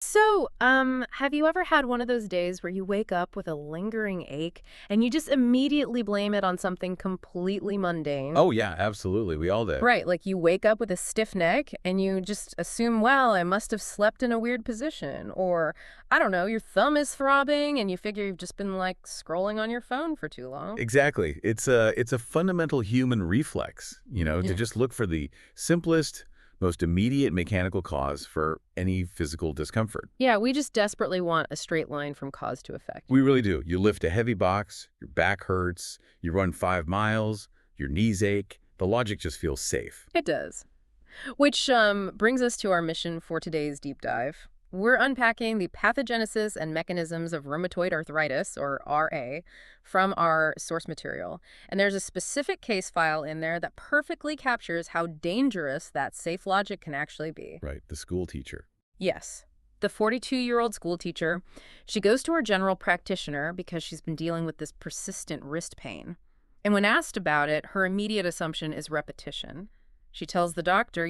Have you ever had one of those days where you wake up with a lingering ache and you just immediately blame it on something completely mundane? Oh, yeah, absolutely. We all did. Right, like you wake up with a stiff neck and you just assume, well, I must have slept in a weird position. Or, I don't know, your thumb is throbbing and you figure you've just been like scrolling on your phone for too long. Exactly. It's a fundamental human reflex, to Yeah. just look for the simplest, most immediate mechanical cause for any physical discomfort. Yeah, we just desperately want a straight line from cause to effect. We really do. You lift a heavy box, your back hurts, you run 5 miles, your knees ache. The logic just feels safe. It does. Which brings us to our mission for today's deep dive. We're unpacking the pathogenesis and mechanisms of rheumatoid arthritis, or RA, from our source material. And there's a specific case file in there that perfectly captures how dangerous that safe logic can actually be. Right, the school teacher. Yes. The 42-year-old school teacher, she goes to her general practitioner because she's been dealing with this persistent wrist pain. And when asked about it, her immediate assumption is repetition. She tells the doctor,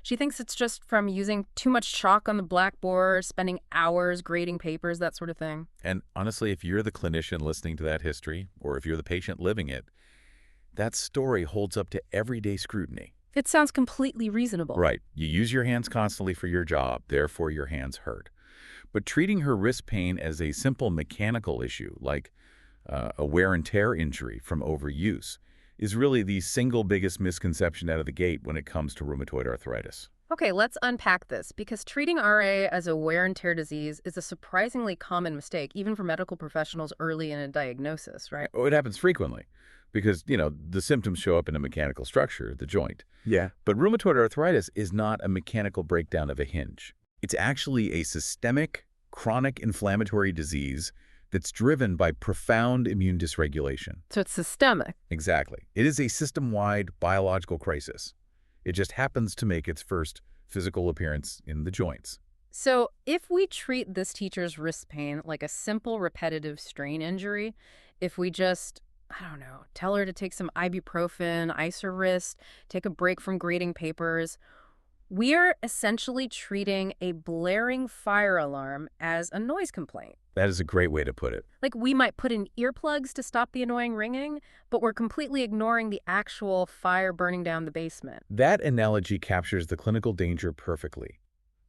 she thinks it's just from using too much chalk on the blackboard, spending hours grading papers, that sort of thing. And honestly, if you're the clinician listening to that history, or if you're the patient living it, that story holds up to everyday scrutiny. It sounds completely reasonable. Right. You use your hands constantly for your job, therefore your hands hurt. But treating her wrist pain as a simple mechanical issue, like a wear and tear injury from overuse, is really the single biggest misconception out of the gate when it comes to rheumatoid arthritis. Okay, let's unpack this because treating RA as a wear and tear disease is a surprisingly common mistake, even for medical professionals early in a diagnosis, right? Oh, it happens frequently because, the symptoms show up in a mechanical structure, the joint. Yeah. But rheumatoid arthritis is not a mechanical breakdown of a hinge. It's actually a systemic, chronic inflammatory disease that's driven by profound immune dysregulation. So it's systemic. Exactly. It is a system-wide biological crisis. It just happens to make its first physical appearance in the joints. So if we treat this teacher's wrist pain like a simple repetitive strain injury, if we just, I don't know, tell her to take some ibuprofen, ice her wrist, take a break from grading papers, we are essentially treating a blaring fire alarm as a noise complaint. That is a great way to put it. Like we might put in earplugs to stop the annoying ringing, but we're completely ignoring the actual fire burning down the basement. That analogy captures the clinical danger perfectly.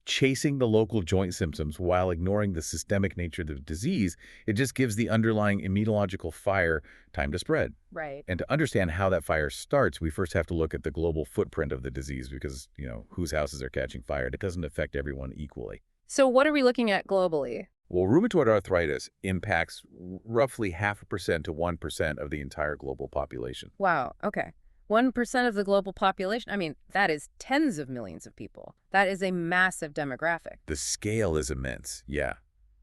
Chasing the local joint symptoms while ignoring the systemic nature of the disease, it just gives the underlying immunological fire time to spread. Right. And to understand how that fire starts, we first have to look at the global footprint of the disease because, whose houses are catching fire. It doesn't affect everyone equally. So what are we looking at globally? Well, rheumatoid arthritis impacts roughly 0.5% to 1% of the entire global population. Wow, okay. 1% of the global population? I mean, that is tens of millions of people. That is a massive demographic. The scale is immense, yeah.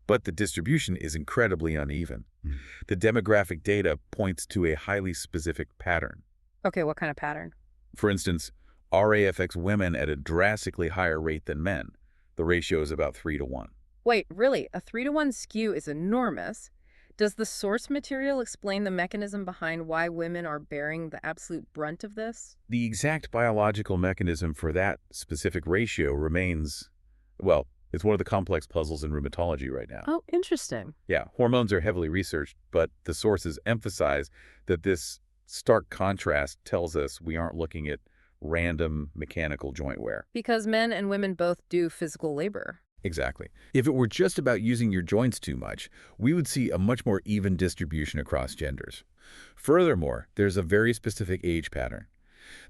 But the distribution is incredibly uneven. Mm. The demographic data points to a highly specific pattern. Okay, what kind of pattern? For instance, RA affects women at a drastically higher rate than men. The ratio is about 3 to 1. Wait, really? A 3-to-1 skew is enormous. Does the source material explain the mechanism behind why women are bearing the absolute brunt of this? The exact biological mechanism for that specific ratio remains, well, it's one of the complex puzzles in rheumatology right now. Oh, interesting. Yeah, hormones are heavily researched, but the sources emphasize that this stark contrast tells us we aren't looking at random mechanical joint wear. Because men and women both do physical labor. Exactly. If it were just about using your joints too much, we would see a much more even distribution across genders. Furthermore, there's a very specific age pattern.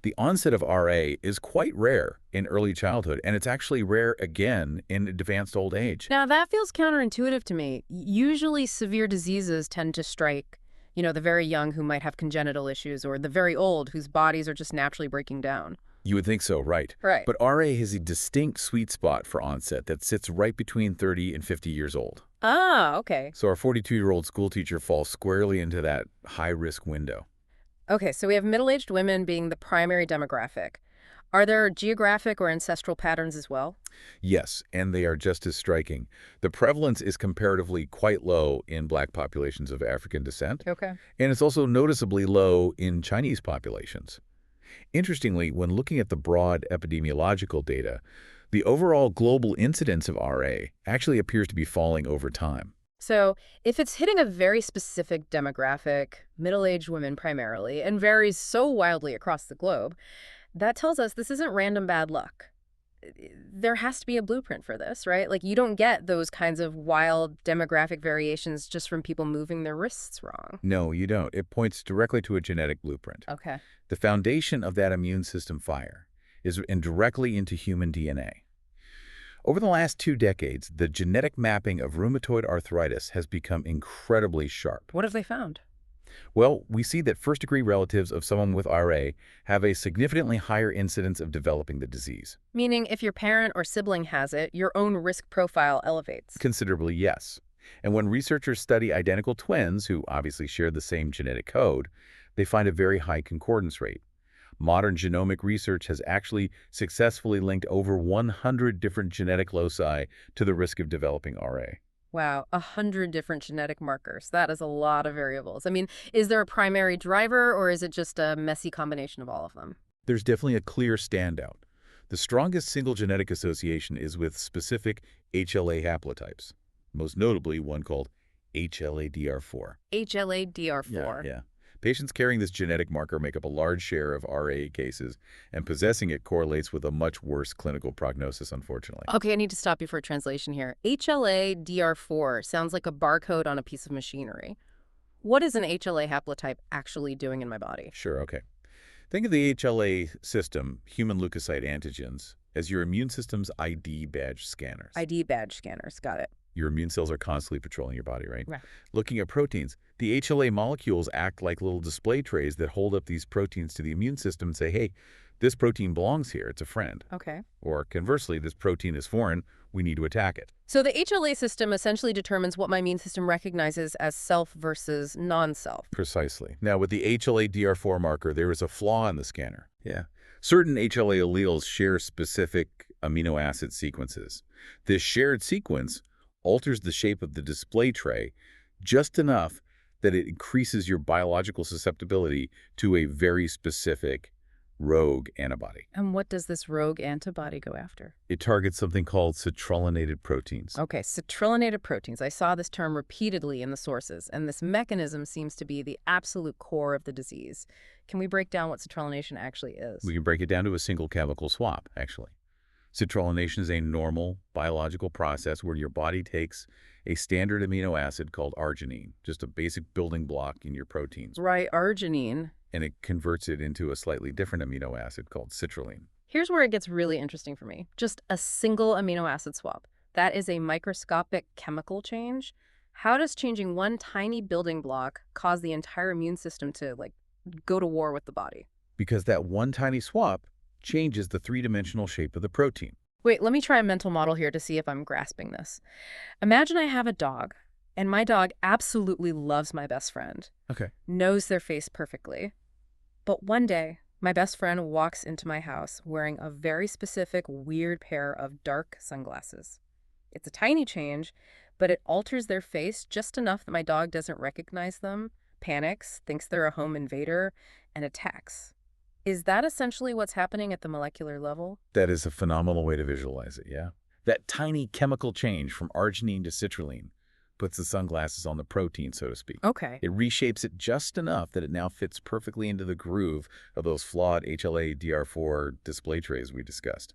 The onset of RA is quite rare in early childhood, and it's actually rare again in advanced old age. Now, that feels counterintuitive to me. Usually severe diseases tend to strike, the very young who might have congenital issues or the very old whose bodies are just naturally breaking down. You would think so, right? Right. But RA has a distinct sweet spot for onset that sits right between 30 and 50 years old. Ah, okay. So our 42-year-old school teacher falls squarely into that high-risk window. Okay, so we have middle-aged women being the primary demographic. Are there geographic or ancestral patterns as well? Yes, and they are just as striking. The prevalence is comparatively quite low in Black populations of African descent, Okay. and it's also noticeably low in Chinese populations. Interestingly, when looking at the broad epidemiological data, The overall global incidence of RA actually appears to be falling over time. So if it's hitting a very specific demographic, middle-aged women primarily, and varies so wildly across the globe, that tells us this isn't random bad luck. There has to be a blueprint for this, right? Like, you don't get those kinds of wild demographic variations just from people moving their wrists wrong. No, you don't. It points directly to a genetic blueprint. Okay. The foundation of that immune system fire is directly into human DNA. Over the last 2 decades, the genetic mapping of rheumatoid arthritis has become incredibly sharp. What have they found? Well, we see that first-degree relatives of someone with RA have a significantly higher incidence of developing the disease. Meaning if your parent or sibling has it, your own risk profile elevates. Considerably, yes. And when researchers study identical twins who obviously share the same genetic code, they find a very high concordance rate. Modern genomic research has actually successfully linked over 100 different genetic loci to the risk of developing RA. Wow, 100 different genetic markers. That is a lot of variables. I mean, is there a primary driver, or is it just a messy combination of all of them? There's definitely a clear standout. The strongest single genetic association is with specific HLA haplotypes, most notably one called HLA-DR4. HLA-DR4. Yeah. Patients carrying this genetic marker make up a large share of RA cases, and possessing it correlates with a much worse clinical prognosis, unfortunately. Okay, I need to stop you for a translation here. HLA-DR4 sounds like a barcode on a piece of machinery. What is an HLA haplotype actually doing in my body? Sure, okay. Think of the HLA system, human leukocyte antigens, as your immune system's ID badge scanners. ID badge scanners, got it. Your immune cells are constantly patrolling your body, right? Right. Looking at proteins, the HLA molecules act like little display trays that hold up these proteins to the immune system and say, hey, this protein belongs here, it's a friend. Okay. Or conversely, this protein is foreign, we need to attack it. So the HLA system essentially determines what my immune system recognizes as self versus non-self. Precisely. Now, with the HLA-DR4 marker, there is a flaw in the scanner. Yeah. Certain HLA alleles share specific amino acid sequences. This shared sequence alters the shape of the display tray just enough that it increases your biological susceptibility to a very specific rogue antibody. And what does this rogue antibody go after? It targets something called citrullinated proteins. Okay, citrullinated proteins. I saw this term repeatedly in the sources, and this mechanism seems to be the absolute core of the disease. Can we break down what citrullination actually is? We can break it down to a single chemical swap, actually. Citrullination is a normal biological process where your body takes a standard amino acid called arginine, just a basic building block in your proteins, Right, arginine. and it converts it into a slightly different amino acid called citrulline. Here's where it gets really interesting for me. Just a single amino acid swap. That is a microscopic chemical change. How does changing one tiny building block cause the entire immune system to, go to war with the body? Because that one tiny swap changes the three-dimensional shape of the protein. Wait, let me try a mental model here to see if I'm grasping this. Imagine I have a dog, and my dog absolutely loves my best friend, Okay. knows their face perfectly. But one day, my best friend walks into my house wearing a very specific, weird pair of dark sunglasses. It's a tiny change, but it alters their face just enough that my dog doesn't recognize them, panics, thinks they're a home invader, and attacks. Is that essentially what's happening at the molecular level? That is a phenomenal way to visualize it, yeah? That tiny chemical change from arginine to citrulline puts the sunglasses on the protein, so to speak. Okay. It reshapes it just enough that it now fits perfectly into the groove of those flawed HLA-DR4 display trays we discussed.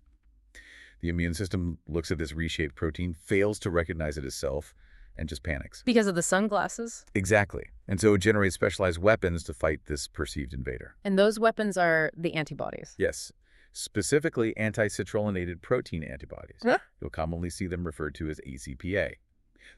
The immune system looks at this reshaped protein, fails to recognize it as self, and just panics. Because of the sunglasses? Exactly. And so it generates specialized weapons to fight this perceived invader. And those weapons are the antibodies. Yes. Specifically, anti-citrullinated protein antibodies. Huh? You'll commonly see them referred to as ACPA.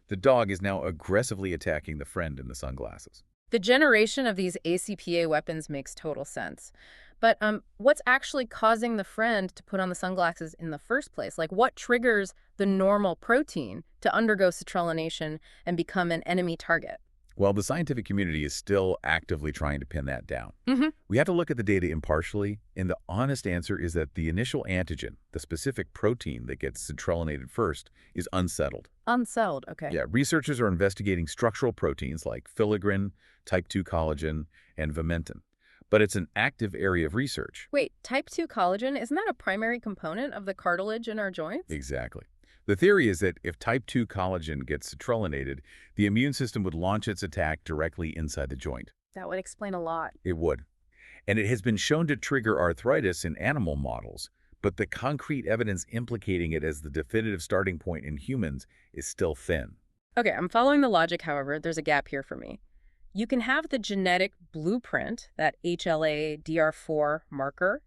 The dog is now aggressively attacking the friend in the sunglasses. The generation of these ACPA weapons makes total sense. But what's actually causing the friend to put on the sunglasses in the first place? Like, what triggers the normal protein to undergo citrullination and become an enemy target? Well, the scientific community is still actively trying to pin that down. We have to look at the data impartially, and the honest answer is that the initial antigen, the specific protein that gets citrullinated first, is unsettled. Unsettled, okay. Yeah, researchers are investigating structural proteins like filigrin, type 2 collagen, and vimentin. but it's an active area of research. Wait, type 2 collagen, isn't that a primary component of the cartilage in our joints? Exactly. The theory is that if type 2 collagen gets citrullonated, the immune system would launch its attack directly inside the joint. That would explain a lot. It would. And it has been shown to trigger arthritis in animal models, but the concrete evidence implicating it as the definitive starting point in humans is still thin. Okay, I'm following the logic, however, there's a gap here for me. You can have the genetic blueprint, that HLA-DR4 marker,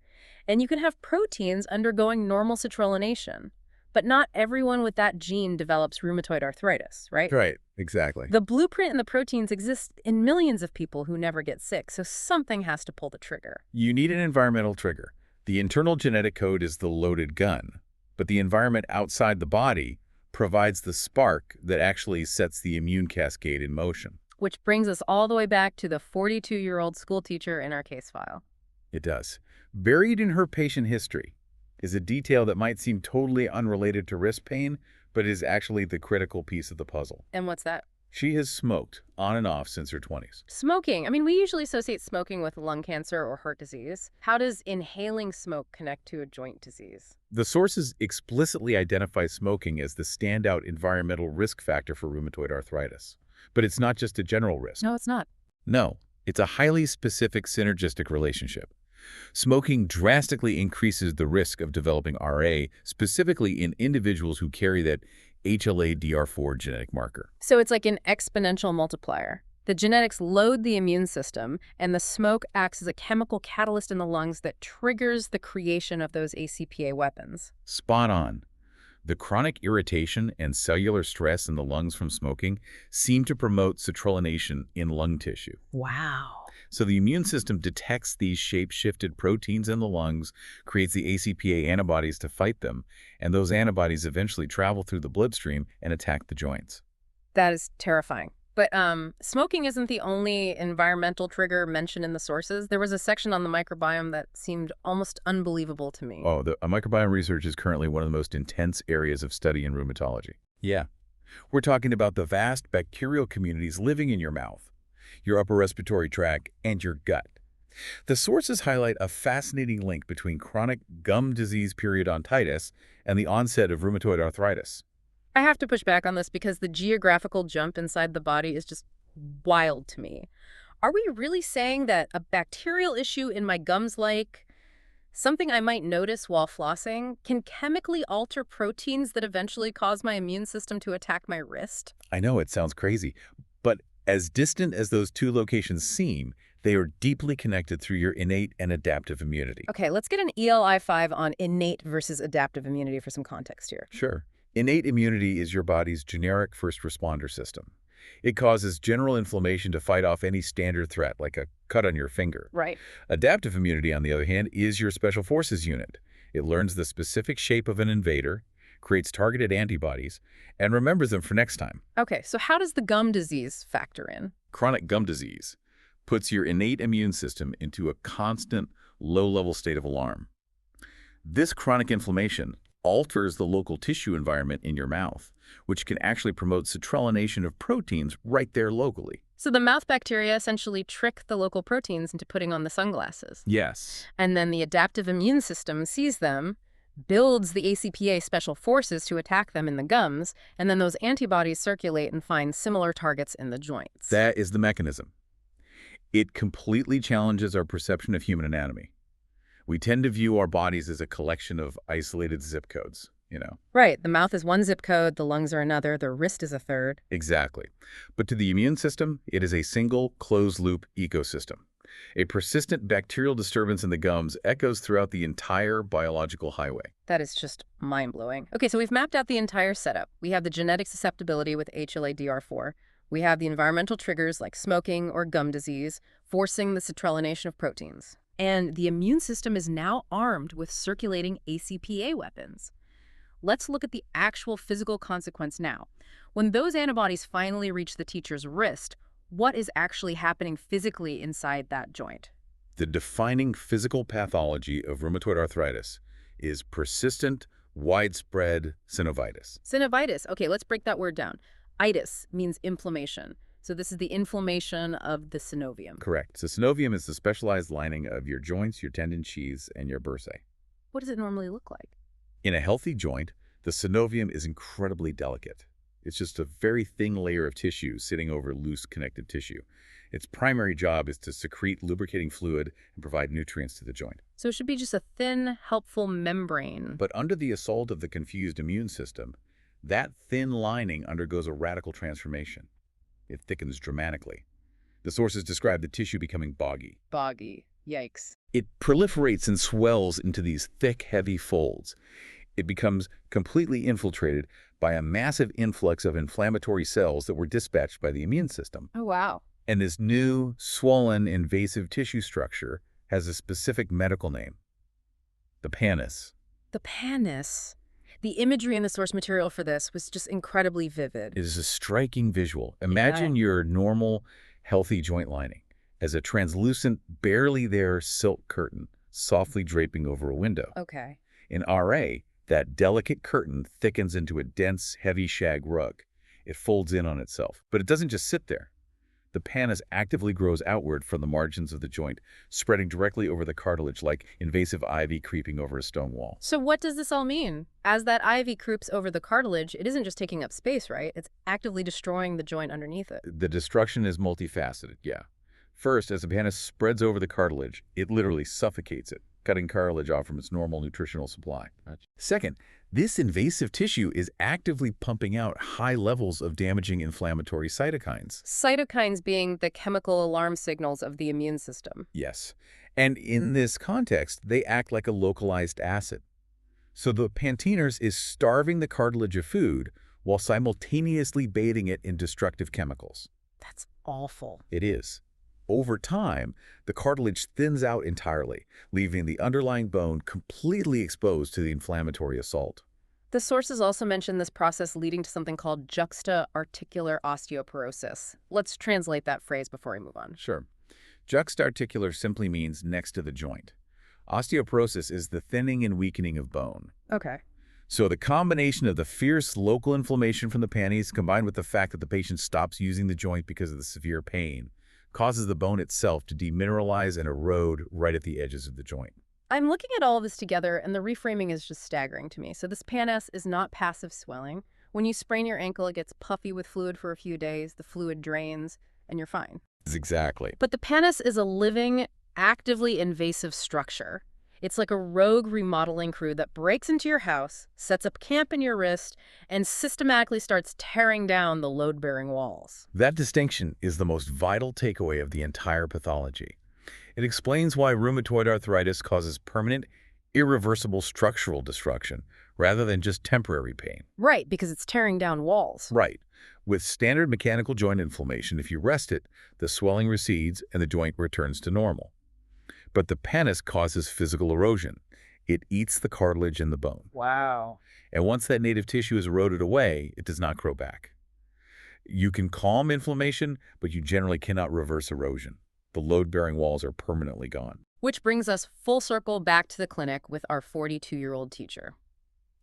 and you can have proteins undergoing normal citrullination. But not everyone with that gene develops rheumatoid arthritis, right? Right, exactly. The blueprint and the proteins exist in millions of people who never get sick, so something has to pull the trigger. You need an environmental trigger. The internal genetic code is the loaded gun, but the environment outside the body provides the spark that actually sets the immune cascade in motion. Which brings us all the way back to the 42-year-old school teacher in our case file. It does. Buried in her patient history is a detail that might seem totally unrelated to wrist pain, but is actually the critical piece of the puzzle. And what's that? She has smoked on and off since her 20s. Smoking. I mean, we usually associate smoking with lung cancer or heart disease. How does inhaling smoke connect to a joint disease? The sources explicitly identify smoking as the standout environmental risk factor for rheumatoid arthritis. But it's not just a general risk. No, it's not. No, it's a highly specific synergistic relationship. Smoking drastically increases the risk of developing RA, specifically in individuals who carry that HLA-DR4 genetic marker. So it's like an exponential multiplier. The genetics load the immune system, and the smoke acts as a chemical catalyst in the lungs that triggers the creation of those ACPA weapons. Spot on. The chronic irritation and cellular stress in the lungs from smoking seem to promote citrullination in lung tissue. Wow. So the immune system detects these shape-shifted proteins in the lungs, creates the ACPA antibodies to fight them, and those antibodies eventually travel through the bloodstream and attack the joints. That is terrifying. But smoking isn't the only environmental trigger mentioned in the sources. There was a section on the microbiome that seemed almost unbelievable to me. Oh, microbiome research is currently one of the most intense areas of study in rheumatology. Yeah. We're talking about the vast bacterial communities living in your mouth, your upper respiratory tract, and your gut. The sources highlight a fascinating link between chronic gum disease periodontitis and the onset of rheumatoid arthritis. I have to push back on this because the geographical jump inside the body is just wild to me. Are we really saying that a bacterial issue in my gums, like something I might notice while flossing, can chemically alter proteins that eventually cause my immune system to attack my wrist? I know it sounds crazy, but as distant as those two locations seem, they are deeply connected through your innate and adaptive immunity. Okay, let's get an ELI 5 on innate versus adaptive immunity for some context here. Sure. Innate immunity is your body's generic first responder system. It causes general inflammation to fight off any standard threat, like a cut on your finger. Right. Adaptive immunity, on the other hand, is your special forces unit. It learns the specific shape of an invader, creates targeted antibodies, and remembers them for next time. Okay, so how does the gum disease factor in? Chronic gum disease puts your innate immune system into a constant, low-level state of alarm. This chronic inflammation alters the local tissue environment in your mouth, which can actually promote citrullination of proteins right there locally. So the mouth bacteria essentially trick the local proteins into putting on the sunglasses. Yes. And then the adaptive immune system sees them, builds the ACPA special forces to attack them in the gums, and then those antibodies circulate and find similar targets in the joints. That is the mechanism. It completely challenges our perception of human anatomy. We tend to view our bodies as a collection of isolated zip codes, you know. Right. The mouth is one zip code, the lungs are another, the wrist is a third. Exactly. But to the immune system, it is a single closed-loop ecosystem. A persistent bacterial disturbance in the gums echoes throughout the entire biological highway. That is just mind-blowing. Okay, so we've mapped out the entire setup. We have the genetic susceptibility with HLA-DR4. We have the environmental triggers like smoking or gum disease, forcing the citrullination of proteins. And the immune system is now armed with circulating ACPA weapons. Let's look at the actual physical consequence now. When those antibodies finally reach the teacher's wrist, what is actually happening physically inside that joint? The defining physical pathology of rheumatoid arthritis is persistent, widespread synovitis. Synovitis. Okay, let's break that word down. Itis means inflammation. So this is the inflammation of the synovium. Correct. So synovium is the specialized lining of your joints, your tendon sheaths, and your bursae. What does it normally look like? In a healthy joint, the synovium is incredibly delicate. It's just a very thin layer of tissue sitting over loose connective tissue. Its primary job is to secrete lubricating fluid and provide nutrients to the joint. So it should be just a thin, helpful membrane. But under the assault of the confused immune system, that thin lining undergoes a radical transformation. It thickens dramatically. The sources describe the tissue becoming boggy. Boggy. Yikes. It proliferates and swells into these thick, heavy folds. It becomes completely infiltrated by a massive influx of inflammatory cells that were dispatched by the immune system. Oh, wow. And this new, swollen, invasive tissue structure has a specific medical name: the pannus. The pannus. The imagery in the source material for this was just incredibly vivid. It is a striking visual. Imagine your normal, healthy joint lining as a translucent, barely there silk curtain softly draping over a window. Okay. In RA, that delicate curtain thickens into a dense, heavy shag rug. It folds in on itself. But it doesn't just sit there. The pannus actively grows outward from the margins of the joint, spreading directly over the cartilage like invasive ivy creeping over a stone wall. So what does this all mean? As that ivy creeps over the cartilage, it isn't just taking up space, right? It's actively destroying the joint underneath it. The destruction is multifaceted, yeah. First, as the pannus spreads over the cartilage, it literally suffocates it, cutting cartilage off from its normal nutritional supply. Second, this invasive tissue is actively pumping out high levels of damaging inflammatory cytokines. Cytokines being the chemical alarm signals of the immune system. Yes. And in this context, they act like a localized acid. So the pannus is starving the cartilage of food while simultaneously bathing it in destructive chemicals. That's awful. It is. Over time, the cartilage thins out entirely, leaving the underlying bone completely exposed to the inflammatory assault. The sources also mention this process leading to something called juxta-articular osteoporosis. Let's translate that phrase before we move on. Sure. Juxta-articular simply means next to the joint. Osteoporosis is the thinning and weakening of bone. Okay. So the combination of the fierce local inflammation from the pannus combined with the fact that the patient stops using the joint because of the severe pain causes the bone itself to demineralize and erode right at the edges of the joint. I'm looking at all of this together, and the reframing is just staggering to me. So this pannus is not passive swelling. When you sprain your ankle, it gets puffy with fluid for a few days, the fluid drains, and you're fine. Exactly. But the pannus is a living, actively invasive structure. It's like a rogue remodeling crew that breaks into your house, sets up camp in your wrist, and systematically starts tearing down the load-bearing walls. That distinction is the most vital takeaway of the entire pathology. It explains why rheumatoid arthritis causes permanent, irreversible structural destruction rather than just temporary pain. Right, because it's tearing down walls. Right. With standard mechanical joint inflammation, if you rest it, the swelling recedes and the joint returns to normal. But the pannus causes physical erosion. It eats the cartilage in the bone. Wow. And once that native tissue is eroded away, it does not grow back. You can calm inflammation, but you generally cannot reverse erosion. The load-bearing walls are permanently gone. Which brings us full circle back to the clinic with our 42-year-old teacher.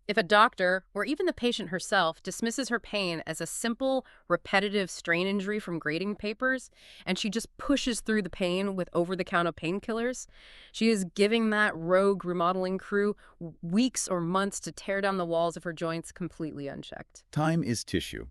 If a doctor, or even the patient herself, dismisses her pain as a simple, repetitive strain injury from grading papers, and she just pushes through the pain with over-the-counter painkillers, she is giving that rogue remodeling crew weeks or months to tear down the walls of her joints completely unchecked. Time is tissue.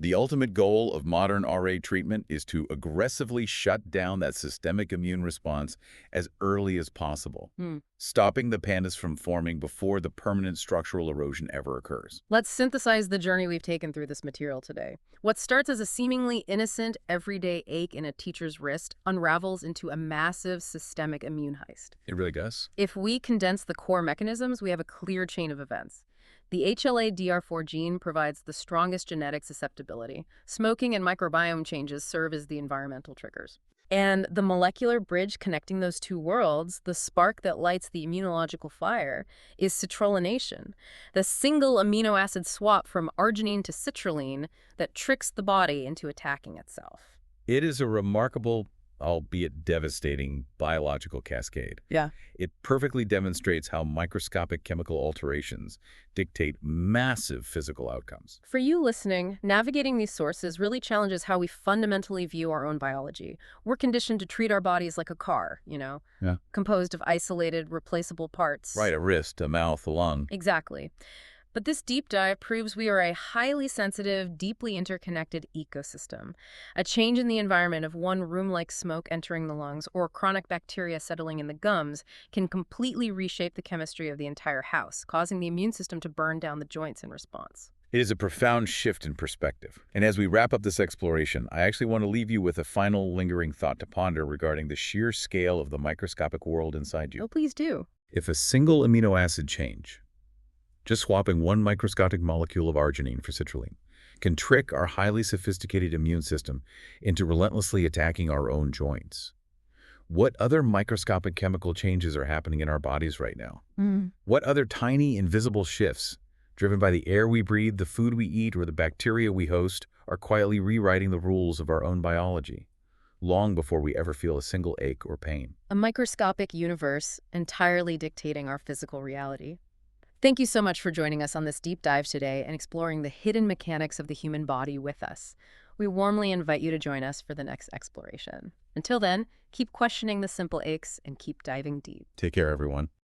The ultimate goal of modern RA treatment is to aggressively shut down that systemic immune response as early as possible, stopping the pannus from forming before the permanent structural erosion ever occurs. Let's synthesize the journey we've taken through this material today. What starts as a seemingly innocent, everyday ache in a teacher's wrist unravels into a massive systemic immune heist. It really does. If we condense the core mechanisms, we have a clear chain of events. The HLA-DR4 gene provides the strongest genetic susceptibility. Smoking and microbiome changes serve as the environmental triggers. And the molecular bridge connecting those two worlds, the spark that lights the immunological fire, is citrullination, the single amino acid swap from arginine to citrulline that tricks the body into attacking itself. It is a remarkable albeit devastating, biological cascade. Yeah. It perfectly demonstrates how microscopic chemical alterations dictate massive physical outcomes. For you listening, navigating these sources really challenges how we fundamentally view our own biology. We're conditioned to treat our bodies like a car, Yeah. composed of isolated, replaceable parts. Right, a wrist, a mouth, a lung. Exactly. But this deep dive proves we are a highly sensitive, deeply interconnected ecosystem. A change in the environment of one room-like smoke entering the lungs or chronic bacteria settling in the gums can completely reshape the chemistry of the entire house, causing the immune system to burn down the joints in response. It is a profound shift in perspective. And as we wrap up this exploration, I actually want to leave you with a final lingering thought to ponder regarding the sheer scale of the microscopic world inside you. Oh, please do. If a single amino acid change, just swapping one microscopic molecule of arginine for citrulline, can trick our highly sophisticated immune system into relentlessly attacking our own joints. What other microscopic chemical changes are happening in our bodies right now? What other tiny, invisible shifts, driven by the air we breathe, the food we eat, or the bacteria we host, are quietly rewriting the rules of our own biology, long before we ever feel a single ache or pain? A microscopic universe entirely dictating our physical reality. Thank you so much for joining us on this deep dive today and exploring the hidden mechanics of the human body with us. We warmly invite you to join us for the next exploration. Until then, keep questioning the simple aches and keep diving deep. Take care, everyone.